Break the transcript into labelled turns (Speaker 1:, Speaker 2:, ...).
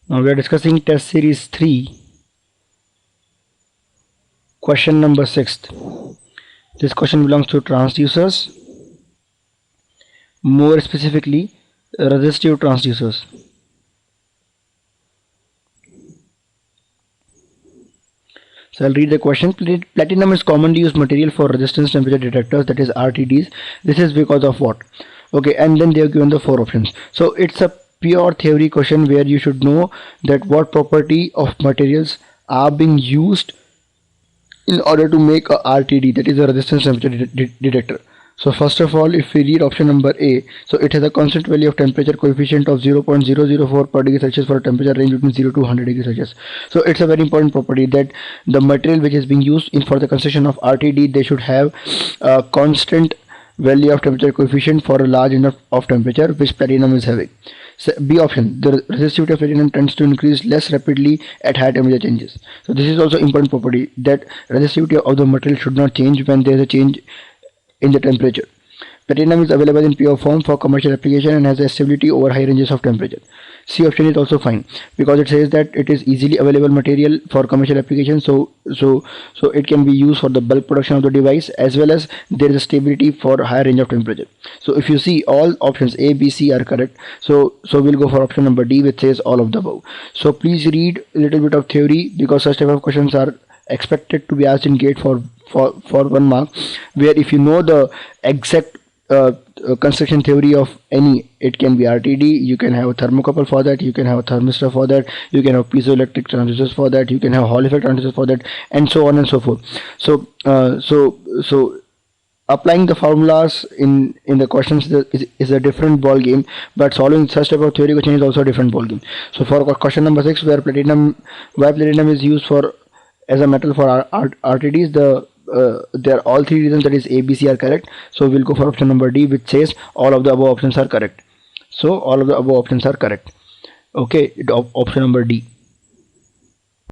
Speaker 1: Now we are discussing test series 3, question number 6. This question belongs to transducers, more specifically resistive transducers. So I'll read the question. Platinum is commonly used material for resistance temperature detectors, that is RTDs. This is because of what? Okay, and then they have given the 4 options. So it's a pure theory question where you should know that what property of materials are being used in order to make a RTD, that is a resistance temperature detector. So first of all, if we read option number A, so it has a constant value of temperature coefficient of 0.004 per degree Celsius for a temperature range between 0 to 100 degrees Celsius. So it's a very important property that the material which is being used in for the construction of RTD, they should have a constant value of temperature coefficient for a large enough of temperature which platinum is having. So B option, the resistivity of platinum tends to increase less rapidly at high temperature changes. So this is also important property that resistivity of the material should not change when there is a change in the temperature. Platinum is available in pure form for commercial application and has a stability over high ranges of temperature. C option is also fine because it says that it is easily available material for commercial application, so it can be used for the bulk production of the device, as well as there is a stability for higher range of temperature. So if you see, all options A, B, C are correct. So we'll go for option number D, which says all of the above. So please read a little bit of theory because such type of questions are expected to be asked in GATE for 1 mark, where if you know the exact construction theory of any, it can be RTD, you can have a thermocouple for that, you can have a thermistor for that, you can have piezoelectric transducers for that, you can have Hall effect transducers for that, and so on and so forth. So applying the formulas in the questions is a different ball game, but solving such type of theory question is also a different ball game. So for question number 6, why platinum is used for as a metal for RTDs, there are all 3 reasons, that is A, B, C are correct. So we'll go for option number D, which says all of the above options are correct. So all of the above options are correct. Okay, option number D.